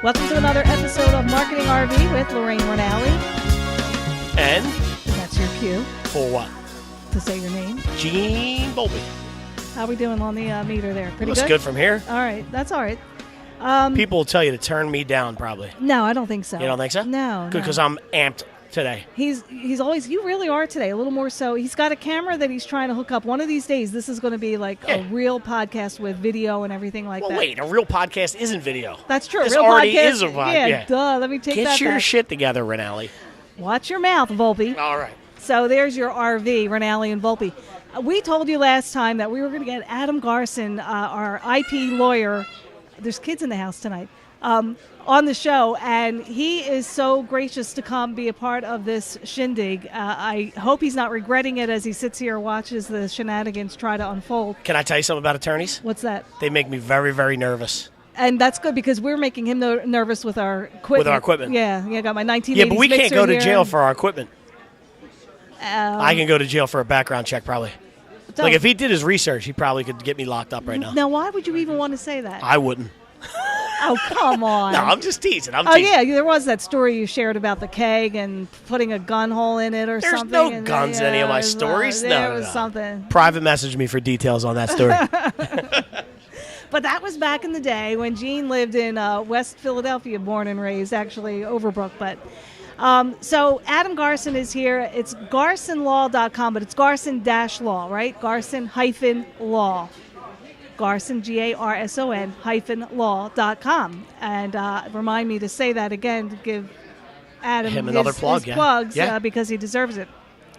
Welcome to another episode of Marketing RV with Lorraine Rinaldi. And that's your cue. For what? To say your name. Gene Bowlby. How we doing on the meter there? Pretty Looks good from here. All right. That's all right. People will tell you to turn me down probably. No, I don't think so. You don't think so? No. Good, because I'm amped today. He's always, you really are today, a little more so. He's got a camera that he's trying to hook up. One of these days, this is going to be like a real podcast with video and everything like that. Well, wait, a real podcast isn't video. That's true. This real already podcast, is a podcast. Yeah, duh. Let me take that Get your back. shit together, Rinaldi. Watch your mouth, Volpe. All right. So there's your RV, Rinaldi and Volpe. We told you last time that we were going to get Adam Garson, our IP lawyer. There's kids in the house tonight. On the show, and he is so gracious to come be a part of this shindig. I hope he's not regretting it as he sits here and watches the shenanigans try to unfold. Can I tell you something about attorneys? What's that? They make me very, very nervous. And that's good because we're making him nervous with our equipment. With our equipment. Yeah, I got my 1980s Yeah, but we can't go to here. jail for our equipment. I can go to jail for a background check probably. Like if he did his research, he probably could get me locked up right now. Now, why would you even want to say that? I wouldn't. Oh, come on. No, I'm just teasing. Oh, yeah, there was that story you shared about the keg and putting a gun hole in it or There's something. There's no guns in any of my stories. There was something. Private message me for details on that story. But that was back in the day when Gene lived in West Philadelphia, born and raised, actually Overbrook. But so Adam Garson is here. It's garsonlaw.com, but it's Garson-law, right? Garson-law. Garson, Garson, -law.com. And remind me to say that again to give Adam his plugs because he deserves it.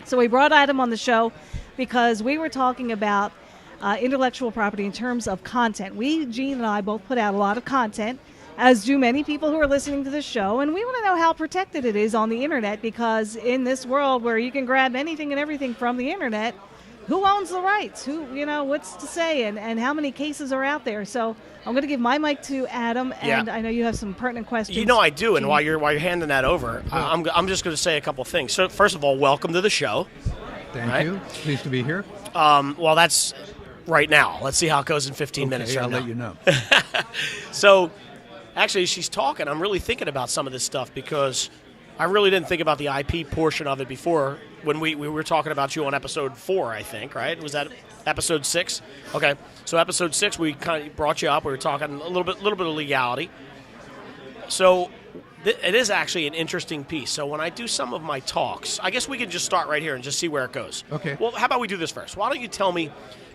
So we brought Adam on the show because we were talking about intellectual property in terms of content. Gene and I both put out a lot of content, as do many people who are listening to the show, and we want to know how protected it is on the internet, because in this world where you can grab anything and everything from the internet, who owns the rights? What's to say, and how many cases are out there? So I'm going to give my mic to Adam, and I know you have some pertinent questions. You know I do, and while you're handing that over, I'm just going to say a couple things. So first of all, welcome to the show. Thank you. Pleased to be here. Well, that's right now. Let's see how it goes in 15 minutes. I'll let you know. So actually, she's talking. I'm really thinking about some of this stuff because I really didn't think about the IP portion of it before when we were talking about you on episode 4, I think, right? Was that episode 6? Okay. So episode 6, we kind of brought you up. We were talking a little bit of legality. So it is actually an interesting piece. So when I do some of my talks, I guess we can just start right here and just see where it goes. Okay. Well, how about we do this first? Why don't you tell me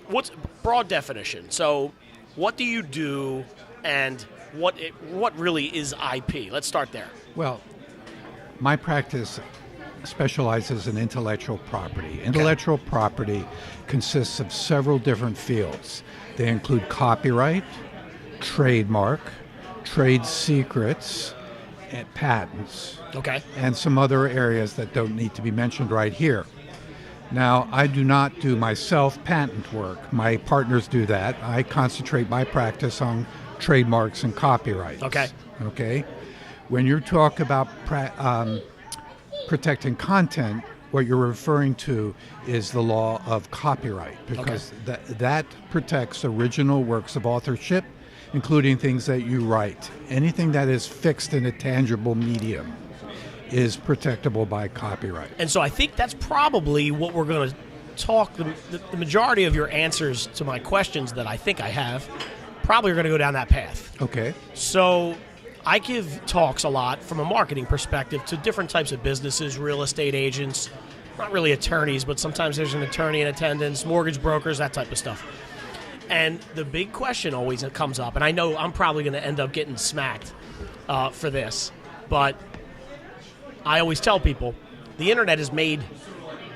what's broad definition? So what do you do and what really is IP? Let's start there. Well, my practice specializes in intellectual property. Intellectual property consists of several different fields. They include copyright, trademark, trade secrets, and patents. Okay. And some other areas that don't need to be mentioned right here. Now, I do not do myself patent work. My partners do that. I concentrate my practice on trademarks and copyrights. Okay. When you talk about protecting content, what you're referring to is the law of copyright, because that protects original works of authorship, including things that you write. Anything that is fixed in a tangible medium is protectable by copyright. And so I think that's probably what we're going to talk, the majority of your answers to my questions that I think I have probably are going to go down that path. Okay. So I give talks a lot from a marketing perspective to different types of businesses, real estate agents, not really attorneys, but sometimes there's an attorney in attendance, mortgage brokers, that type of stuff. And the big question always that comes up, and I know I'm probably going to end up getting smacked for this, but I always tell people the internet is made,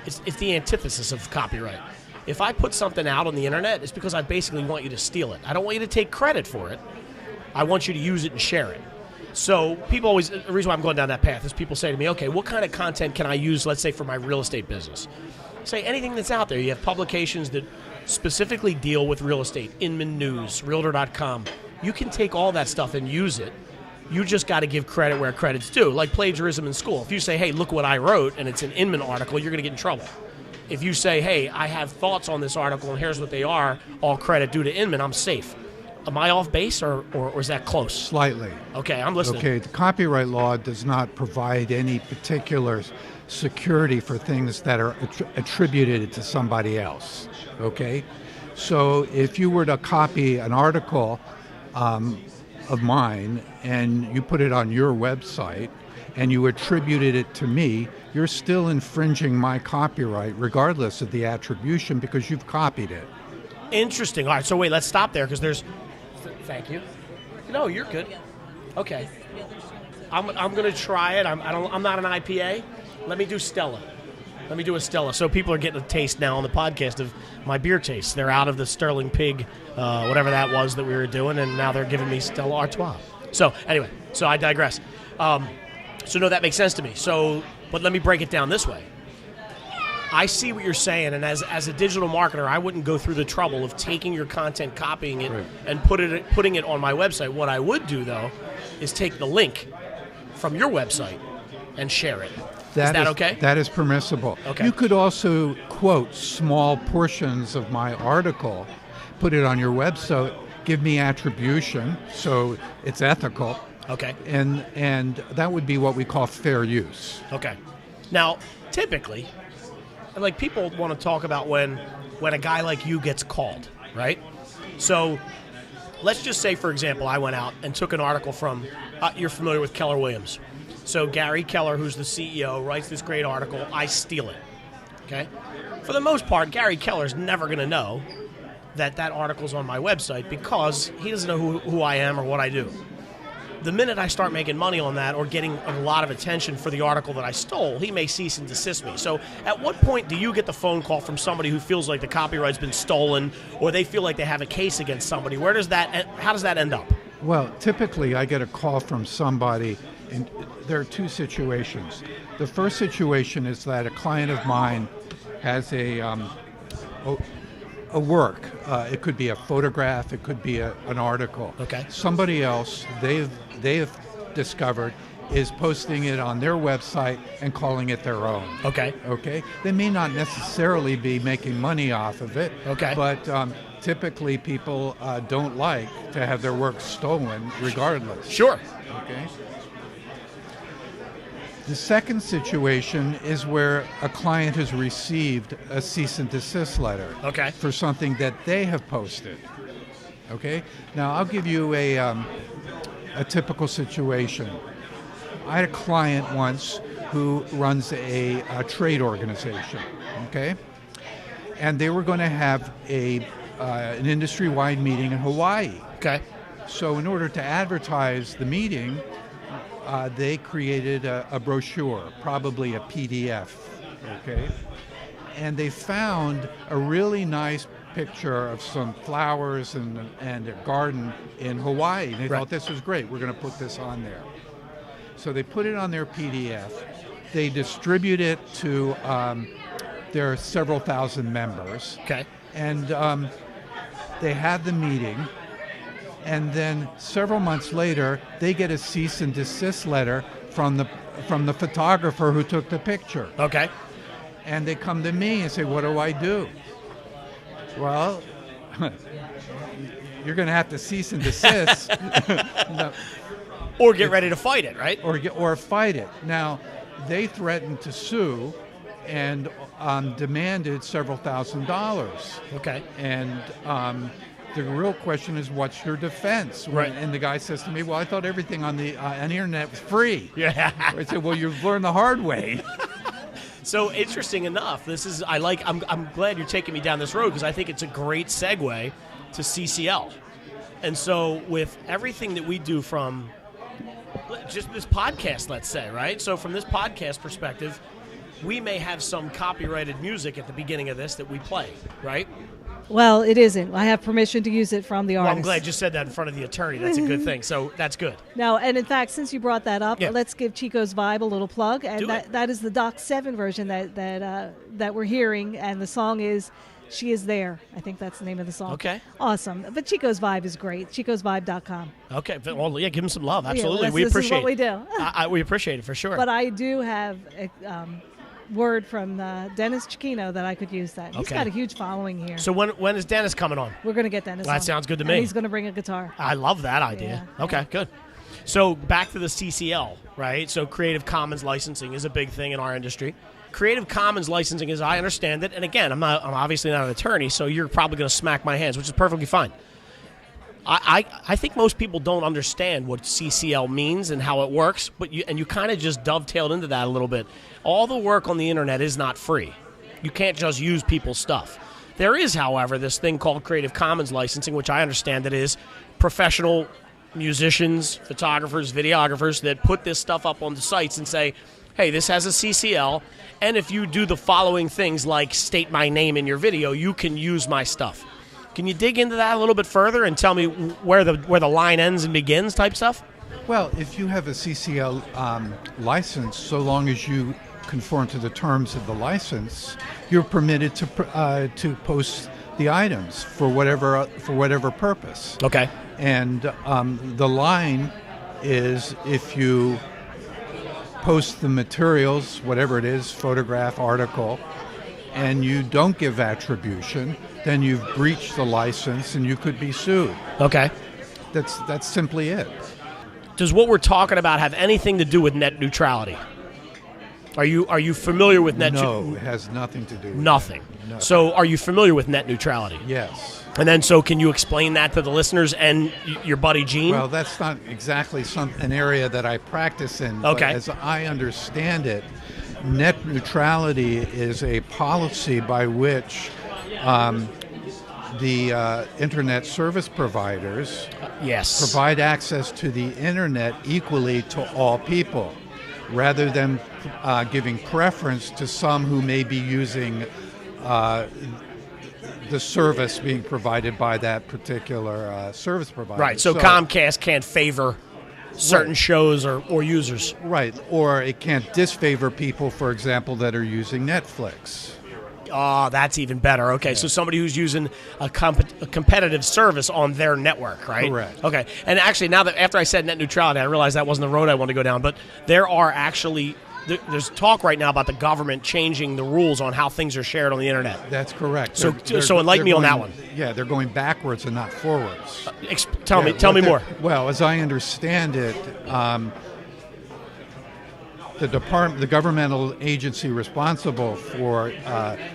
it's the antithesis of copyright. If I put something out on the internet, it's because I basically want you to steal it. I don't want you to take credit for it. I want you to use it and share it. So people always, the reason why I'm going down that path is people say to me, okay, what kind of content can I use, let's say, for my real estate business? Say anything that's out there. You have publications that specifically deal with real estate, Inman News, Realtor.com. You can take all that stuff and use it. You just got to give credit where credit's due, like plagiarism in school. If you say, hey, look what I wrote, and it's an Inman article, you're going to get in trouble. If you say, hey, I have thoughts on this article, and here's what they are, all credit due to Inman, I'm safe. Am I off base, or is that close? Slightly. Okay, I'm listening. Okay, the copyright law does not provide any particular security for things that are attributed to somebody else. Okay? So if you were to copy an article of mine and you put it on your website and you attributed it to me, you're still infringing my copyright regardless of the attribution because you've copied it. Interesting. All right, so wait, let's stop there because there's... Thank you. No, you're good. Okay. I'm going to try it. I'm not an IPA. Let me do Stella. Let me do a Stella. So people are getting a taste now on the podcast of my beer taste. They're out of the Sterling Pig, whatever that was that we were doing, and now they're giving me Stella Artois. So anyway, so I digress. So no, that makes sense to me. So, but let me break it down this way. I see what you're saying, and as a digital marketer, I wouldn't go through the trouble of taking your content, copying it, and putting it on my website. What I would do, though, is take the link from your website and share it. Is that okay? That is permissible. Okay. You could also quote small portions of my article, put it on your website, give me attribution, so it's ethical. Okay. And that would be what we call fair use. Okay. Now, typically, like people want to talk about when a guy like you gets called, right? So let's just say, for example, I went out and took an article from, you're familiar with Keller Williams. So Gary Keller, who's the CEO, writes this great article. I steal it, okay? For the most part, Gary Keller's never going to know that article's on my website because he doesn't know who I am or what I do. The minute I start making money on that or getting a lot of attention for the article that I stole, he may cease and desist me. So at what point do you get the phone call from somebody who feels like the copyright's been stolen or they feel like they have a case against somebody? How does that end up? Well, typically I get a call from somebody, and there are two situations. The first situation is that a client of mine has a work. It could be a photograph. It could be an article. Okay. Somebody else they've discovered is posting it on their website and calling it their own. Okay. Okay. They may not necessarily be making money off of it. Okay. But typically people don't like to have their work stolen regardless. Sure. Okay. The second situation is where a client has received a cease and desist letter for something that they have posted. Okay? Now, I'll give you a typical situation. I had a client once who runs a trade organization, okay? And they were going to have an industry-wide meeting in Hawaii. Okay. So in order to advertise the meeting, they created a brochure, probably a PDF, okay? And they found a really nice picture of some flowers and a garden in Hawaii. And they thought this was great. We're going to put this on there. So they put it on their PDF. They distribute it to their several thousand members. Okay. And they have the meeting. And then several months later, they get a cease and desist letter from the photographer who took the picture. Okay. And they come to me and say, "What do I do?" Well, you're going to have to cease and desist. No. Or get ready to fight it, right? Or fight it. Now, they threatened to sue and demanded several $1,000s. Okay. And the real question is, what's your defense? Right. And the guy says to me, "Well, I thought everything on the internet was free." Yeah. I said, "Well, you've learned the hard way." So interesting enough, I'm glad you're taking me down this road because I think it's a great segue to CCL. And so with everything that we do from just this podcast, let's say, right? So from this podcast perspective, we may have some copyrighted music at the beginning of this that we play, right? Well, it isn't. I have permission to use it from the artist. Well, I'm glad you said that in front of the attorney. That's a good thing. So that's good. No, and in fact, since you brought that up, let's give Chico's Vibe a little plug. And that is the Doc 7 version that we're hearing. And the song is She Is There. I think that's the name of the song. Okay. Awesome. But Chico's Vibe is great. Chico'sVibe.com. Okay. Well, yeah, give him some love. Absolutely. Yeah, we appreciate this is what we do. We appreciate it for sure. But I do have word from Dennis Chiquino that I could use that. He's Okay. got a huge following here. So when is Dennis coming on? We're going to get Dennis Well, that on. sounds good to And me. he's going to bring a guitar. I love that idea. Yeah, Okay, yeah. good. So back to the CCL, right? So Creative Commons licensing is a big thing in our industry. Creative Commons licensing, as I understand it, and again, I'm obviously not an attorney, so you're probably going to smack my hands, which is perfectly fine. I think most people don't understand what CCL means and how it works, but you kind of just dovetailed into that a little bit. All the work on the internet is not free. You can't just use people's stuff. There is, however, this thing called Creative Commons licensing, which I understand it is professional musicians, photographers, videographers that put this stuff up on the sites and say, hey, this has a CCL, and if you do the following things like state my name in your video, you can use my stuff. Can you dig into that a little bit further and tell me where the line ends and begins type stuff? Well, if you have a CCL license, so long as you conform to the terms of the license, you're permitted to post the items for whatever purpose. Okay. And the line is if you post the materials, whatever it is, photograph, article, and you don't give attribution, then you've breached the license and you could be sued. Okay. That's simply it. Does what we're talking about have anything to do with net neutrality? Are you familiar with net? No, it has nothing to do with Nothing. that. No. So, are you familiar with net neutrality? Yes. And then, so can you explain that to the listeners and your buddy Gene? Well, that's not exactly an area that I practice in. Okay. But as I understand it, net neutrality is a policy by which the internet service providers yes. provide access to the internet equally to all people, rather than giving preference to some who may be using the service being provided by that particular service provider. Right. So Comcast can't favor certain Right. shows or users. Right. Or it can't disfavor people, for example, that are using Netflix. Oh, that's even better. Okay, so somebody who's using a competitive service on their network, right? Correct. Okay, and actually, now that after I said net neutrality, I realized that wasn't the road I wanted to go down. But there are actually there's talk right now about the government changing the rules on how things are shared on the internet. That's correct. So enlighten me on that one. Yeah, they're going backwards and not forwards. Tell me more. Well, as I understand it, the governmental agency responsible for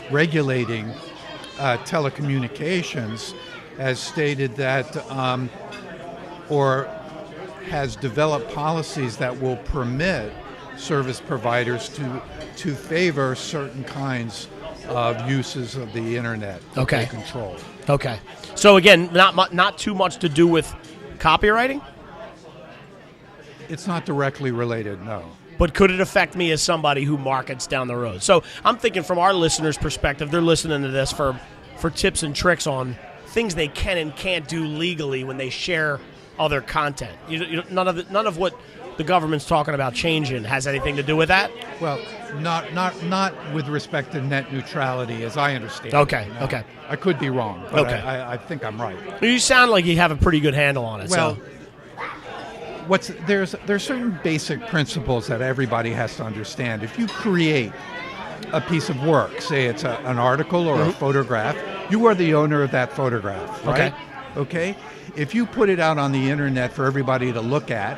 regulating telecommunications has stated that, or has developed policies that will permit service providers to favor certain kinds of uses of the internet that they control. Okay. So again, not too much to do with copywriting? It's not directly related, no. But could it affect me as somebody who markets down the road? So I'm thinking from our listeners' perspective, they're listening to this for tips and tricks on things they can and can't do legally when they share other content. None of what the government's talking about changing has anything to do with that? Well, not with respect to net neutrality, as I understand. Okay, it. No. okay. I could be wrong, but Okay. I think I'm right. You sound like you have a pretty good handle on it. Well, so. there's certain basic principles that everybody has to understand. If you create a piece of work, say it's an article or a photograph, you are the owner of that photograph, right? Okay. If you put it out on the internet for everybody to look at,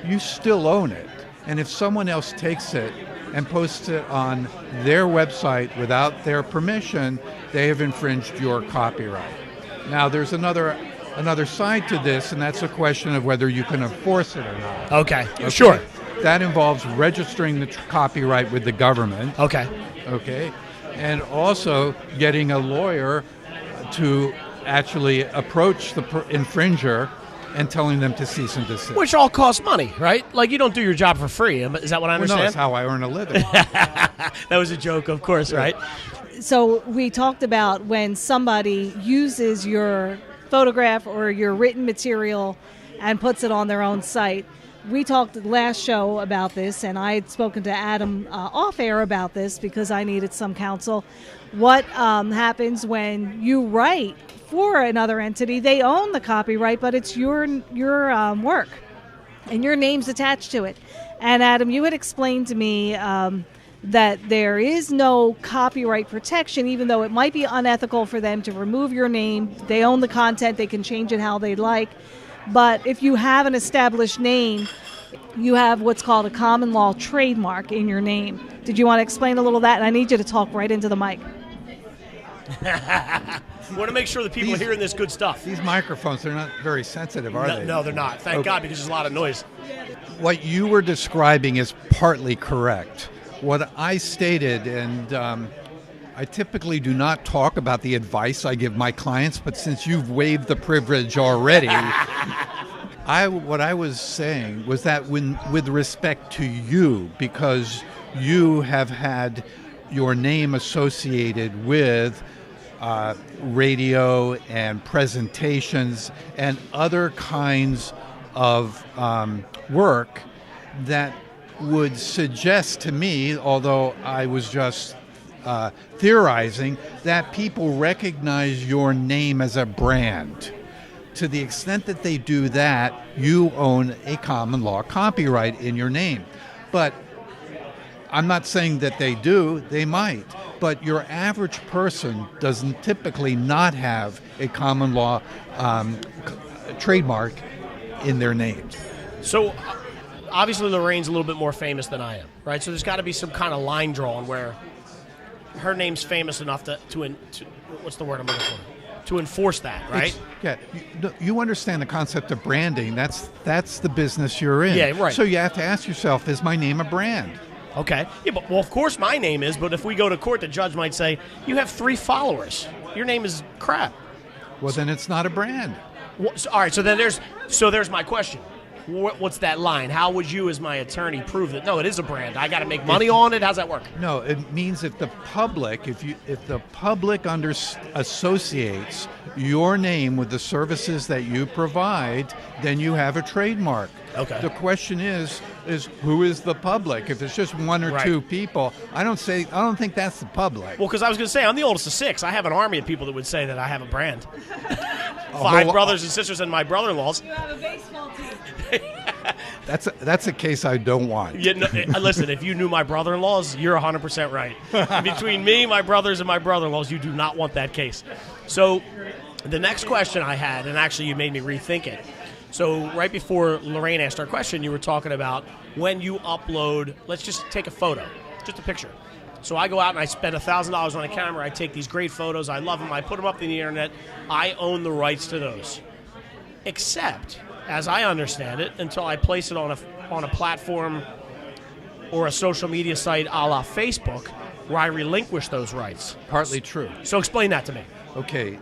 you still own it. And if someone else takes it and posts it on their website without their permission, they have infringed your copyright. Now, there's another side to this, and that's a question of whether you can enforce it or not. Okay. Sure. That involves registering the copyright with the government. Okay. Okay. And also getting a lawyer to actually approach the infringer and telling them to cease and desist. Which all costs money, right? Like, you don't do your job for free. Is that what I understand? No, that's how I earn a living. That was a joke, of course, right? So we talked about when somebody uses your photograph or your written material and puts it on their own site. We talked last show about this, and I had spoken to Adam off air about this because I needed some counsel. What happens when you write for another entity? They own the copyright, but it's your work, and your name's attached to it. And Adam, you had explained to me that there is no copyright protection, even though it might be unethical for them to remove your name. They own the content. They can change it how they like. But if you have an established name, you have what's called a common law trademark in your name. Did you want to explain a little of that? And I need you to talk right into the mic. We want to make sure that people are hearing this good stuff. These microphones, they're not very sensitive, are they? No, they're not. Thank God, because there's a lot of noise. What you were describing is partly correct. What I stated, and I typically do not talk about the advice I give my clients, but since you've waived the privilege already, what I was saying was that with respect to you, because you have had your name associated with radio and presentations and other kinds of work that would suggest to me, although I was just theorizing, that people recognize your name as a brand. To the extent that they do that, you own a common law copyright in your name. But I'm not saying that they do, they might. But your average person doesn't typically not have a common law trademark in their name. So obviously Lorraine's a little bit more famous than I am, right? So there's got to be some kind of line drawn where her name's famous enough to what's the word I'm looking for? To enforce that, right? You understand the concept of branding. That's the business you're in. Yeah, right. So you have to ask yourself, is my name a brand? Okay. Yeah, but of course my name is, but if we go to court, the judge might say, you have 3 followers. Your name is crap. Well, then it's not a brand. All right, so there's my question. What's that line? How would you, as my attorney, prove that? No, it is a brand. I got to make money on it. How's that work? No, it means if the public, associates your name with the services that you provide, then you have a trademark. Okay. The question is who is the public? If it's just one or two people, I don't think that's the public. Well, because I was going to say I'm the oldest of 6. I have an army of people that would say that I have a brand. 5 brothers and sisters and my brother-in-laws. You have a baseball team. That's a case I don't want. Yeah, no, listen, if you knew my brother-in-laws, you're 100% right. Between me, my brothers, and my brother-in-laws, you do not want that case. So the next question I had, and actually you made me rethink it. So right before Lorraine asked our question, you were talking about when you upload, let's just take a photo, just a picture. So I go out and I spend $1,000 on a camera. I take these great photos. I love them. I put them up on the internet. I own the rights to those. Except, as I understand it, until I place it on a platform or a social media site a la Facebook, where I relinquish those rights. Partly true. So explain that to me. Okay.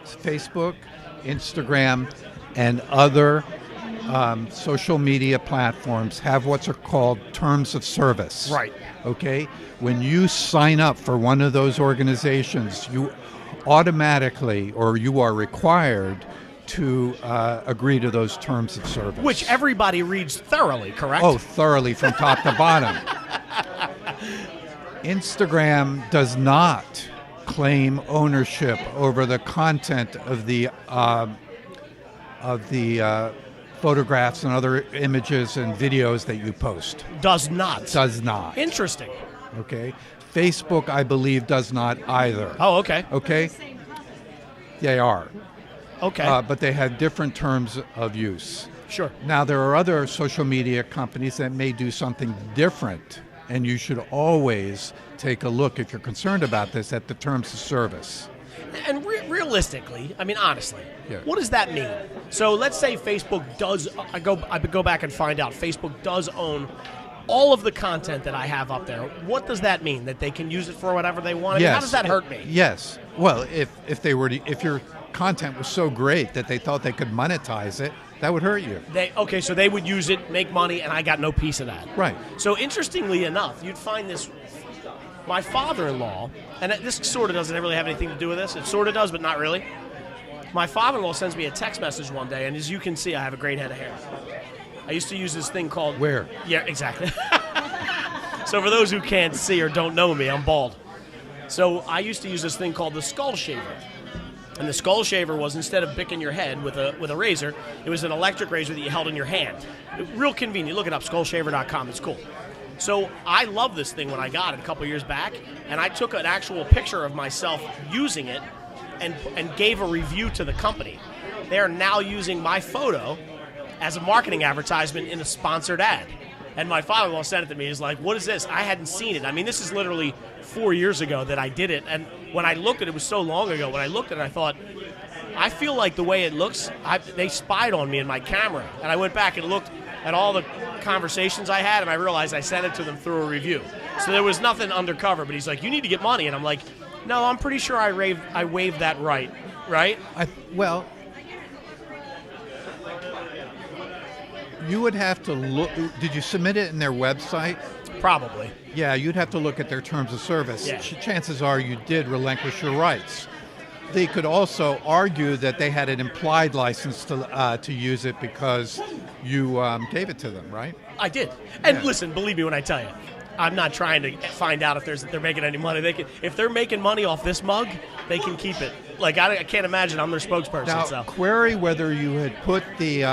Facebook, Instagram, and other social media platforms have what's called terms of service. Right. Okay? When you sign up for one of those organizations, you automatically, or you are required to agree to those terms of service. Which everybody reads thoroughly, correct? Oh, thoroughly from top to bottom. Instagram does not claim ownership over the content of the photographs and other images and videos that you post. Does not. Does not. Interesting. Okay. Facebook, I believe, does not either. Oh, okay. Okay. They are. Okay. But they have different terms of use. Sure. Now, there are other social media companies that may do something different, and you should always take a look, if you're concerned about this, at the terms of service. And realistically, I mean, honestly, Yeah. What does that mean? So let's say Facebook does, I go back and find out, Facebook does own all of the content that I have up there. What does that mean? That they can use it for whatever they want? I mean, how does that hurt me? Yes. Well, if your content was so great that they thought they could monetize it, that would hurt you. So they would use it, make money, and I got no piece of that. Right. So interestingly enough, you'd find this. My father-in-law, and this sort of doesn't really have anything to do with this. It sort of does, but not really. My father-in-law sends me a text message one day, and as you can see, I have a great head of hair. I used to use this thing called... Where? Yeah, exactly. So for those who can't see or don't know me, I'm bald. So I used to use this thing called the skull shaver. And the skull shaver was, instead of picking your head with a razor, it was an electric razor that you held in your hand. Real convenient. Look it up, skullshaver.com. It's cool. So I love this thing when I got it a couple years back, and I took an actual picture of myself using it and gave a review to the company. They are now using my photo as a marketing advertisement in a sponsored ad. And my father-in-law sent it to me. He's like, what is this? I hadn't seen it. I mean, this is literally 4 years ago that I did it. And when I looked at it, it was so long ago. When I looked at it, I thought, I feel like the way it looks, they spied on me in my camera. And I went back and looked at all the conversations I had, and I realized I sent it to them through a review. So there was nothing undercover, but he's like, you need to get money. And I'm like, no, I'm pretty sure I waived that right? Well, you would have to look. Did you submit it in their website? Probably. Yeah, you'd have to look at their terms of service. Yeah. Chances are you did relinquish your rights. They could also argue that they had an implied license to use it because you gave it to them, right? I did. And Yeah. listen, believe me when I tell you, I'm not trying to find out if they're making any money. If they're making money off this mug, they can keep it. Like, I can't imagine I'm their spokesperson. Now, So query whether you had put the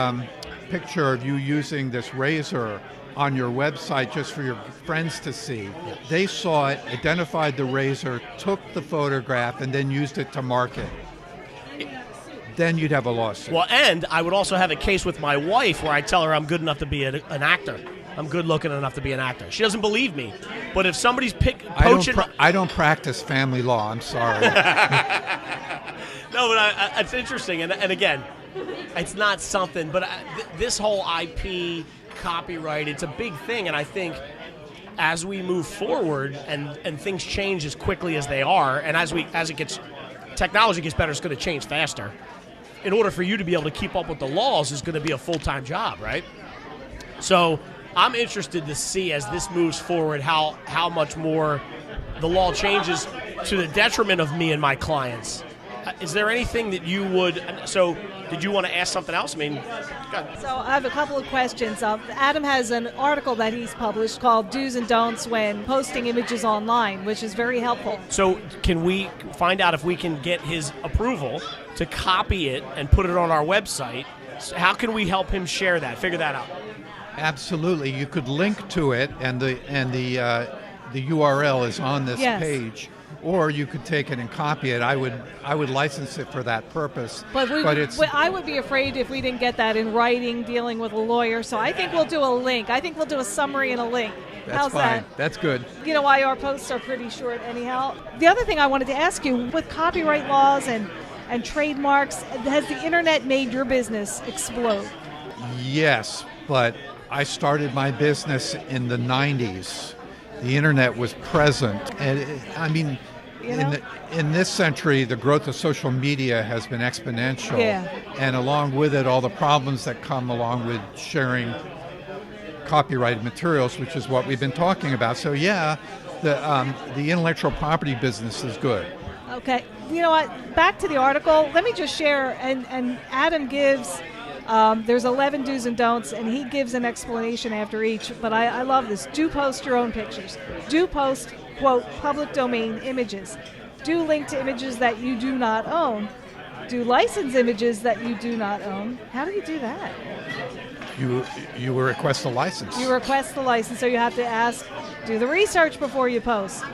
picture of you using this razor on your website just for your friends to see. They saw it, identified the razor, took the photograph, and then used it to market. Then you'd have a lawsuit. Well, and I would also have a case with my wife where I tell her I'm good enough to be an actor. I'm good looking enough to be an actor. She doesn't believe me. But if somebody's poaching... I don't practice family law, I'm sorry. No, but it's interesting. And again, it's not something, but this whole IP copyright, it's a big thing. And I think as we move forward and things change as quickly as they are, and technology gets better, it's going to change faster. In order for you to be able to keep up with the laws is going to be a full-time job, right? So I'm interested to see as this moves forward how much more the law changes to the detriment of me and my clients. Is there anything that you would... So did you want to ask something else? I mean, go ahead. So I have a couple of questions. Adam has an article that he's published called Do's and Don'ts When Posting Images Online, which is very helpful. So can we find out if we can get his approval to copy it and put it on our website? So how can we help him share that, figure that out? Absolutely. You could link to it, and the URL is on this Yes. page. Or you could take it and copy it. I would license it for that purpose. But I would be afraid if we didn't get that in writing, dealing with a lawyer. So I think we'll do a link. I think we'll do a summary and a link. That's How's fine. that? That's good. You know why our posts are pretty short anyhow. The other thing I wanted to ask you, with copyright laws and trademarks, has the internet made your business explode? Yes, but I started my business in the 90s. The internet was present. And in this century, the growth of social media has been exponential. Yeah. And along with it, all the problems that come along with sharing copyrighted materials, which is what we've been talking about. So yeah, the intellectual property business is good. Okay. You know what? Back to the article. Let me just share, and Adam gives, there's 11 do's and don'ts, and he gives an explanation after each, but I love this. Do post your own pictures. Do post, quote, public domain images. Do link to images that you do not own. Do license images that you do not own. How do you do that? You will request a license. You request the license, so you have to ask, do the research before you post.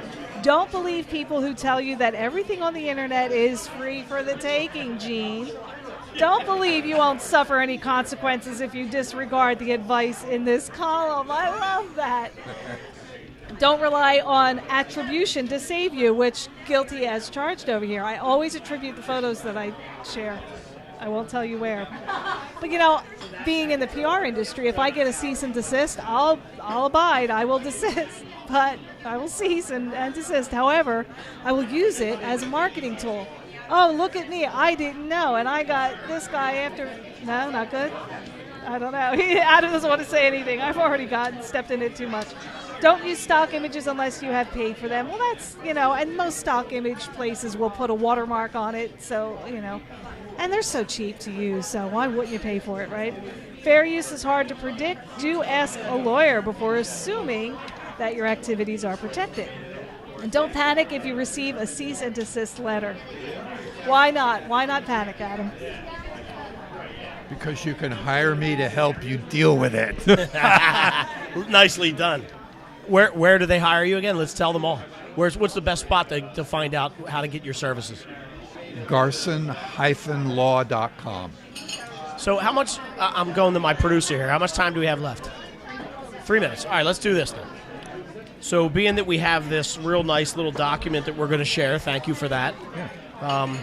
Don't believe people who tell you that everything on the internet is free for the taking, Gene. Don't believe you won't suffer any consequences if you disregard the advice in this column. I love that. Don't rely on attribution to save you, which guilty as charged over here. I always attribute the photos that I share. I won't tell you where. But you know, being in the PR industry, if I get a cease and desist, I'll abide. I will desist. But I will cease and desist. However, I will use it as a marketing tool. Oh, look at me. I didn't know. And I got this guy after. No, not good. I don't know. Adam doesn't want to say anything. I've already stepped in it too much. Don't use stock images unless you have paid for them. Well, that's, and most stock image places will put a watermark on it. So, and they're so cheap to use. So why wouldn't you pay for it, right? Fair use is hard to predict. Do ask a lawyer before assuming that your activities are protected. And don't panic if you receive a cease and desist letter. Why not? Why not panic, Adam? Because you can hire me to help you deal with it. Nicely done. Where do they hire you again? Let's tell them all. What's the best spot to find out how to get your services? Garson-law.com. So how much, I'm going to my producer here, how much time do we have left? 3 minutes. All right, let's do this then. So being that we have this real nice little document that we're going to share, thank you for that. Yeah.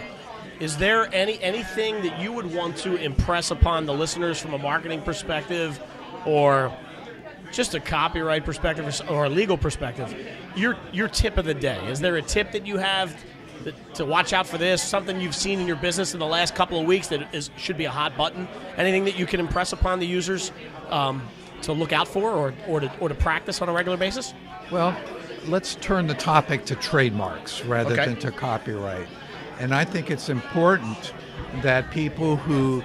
Is there anything that you would want to impress upon the listeners from a marketing perspective or just a copyright perspective or a legal perspective? Your tip of the day. Is there a tip that you have to watch out for this, something you've seen in your business in the last couple of weeks that should be a hot button? Anything that you can impress upon the users to look out for or to practice on a regular basis? Well, let's turn the topic to trademarks rather than to copyright. And I think it's important that people who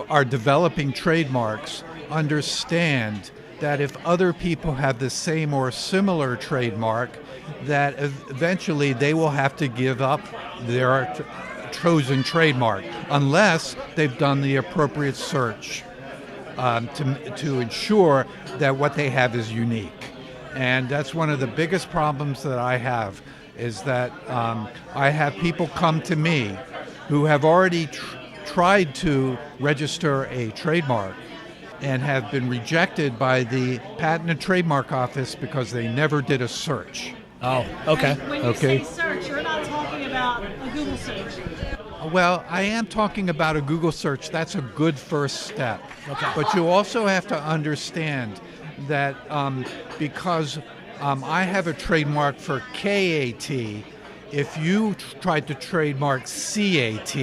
are developing trademarks understand that if other people have the same or similar trademark, that eventually they will have to give up their chosen trademark unless they've done the appropriate search to ensure that what they have is unique. And that's one of the biggest problems that I have, is that I have people come to me who have already tried to register a trademark and have been rejected by the Patent and Trademark Office because they never did a search. Oh, okay. And when you say search, you're not talking about a Google search. Well, I am talking about a Google search. That's a good first step. Okay. But you also have to understand that because I have a trademark for KAT, if you tried to trademark CAT,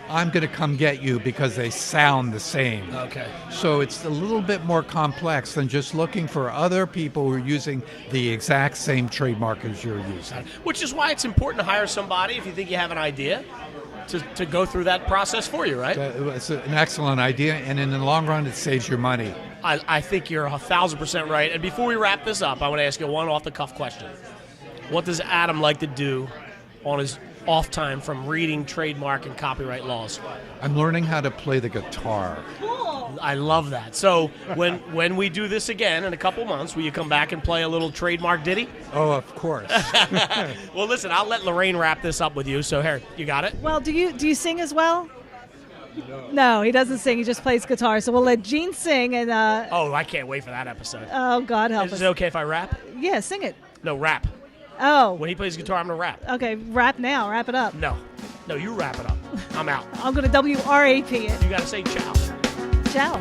I'm going to come get you because they sound the same. Okay. So it's a little bit more complex than just looking for other people who are using the exact same trademark as you're using. Which is why it's important to hire somebody, if you think you have an idea, to go through that process for you, right? It's an excellent idea, and in the long run, it saves you money. I think you're 1,000% right. And before we wrap this up, I want to ask you one off-the-cuff question. What does Adam like to do on his off time from reading trademark and copyright laws? I'm learning how to play the guitar. Cool. I love that. So when we do this again in a couple months, will you come back and play a little trademark ditty? Oh, of course. Well, listen, I'll let Lorraine wrap this up with you. So here, you got it? Well, do you sing as well? No, he doesn't sing. He just plays guitar. So we'll let Gene sing and. Oh, I can't wait for that episode. Oh, God help us. Is it okay if I rap? Yeah, sing it. No, rap. Oh. When he plays guitar, I'm going to rap. Okay, rap now. Wrap it up. No, you wrap it up. I'm out. I'm going to WRAP it. You got to say ciao. Ciao.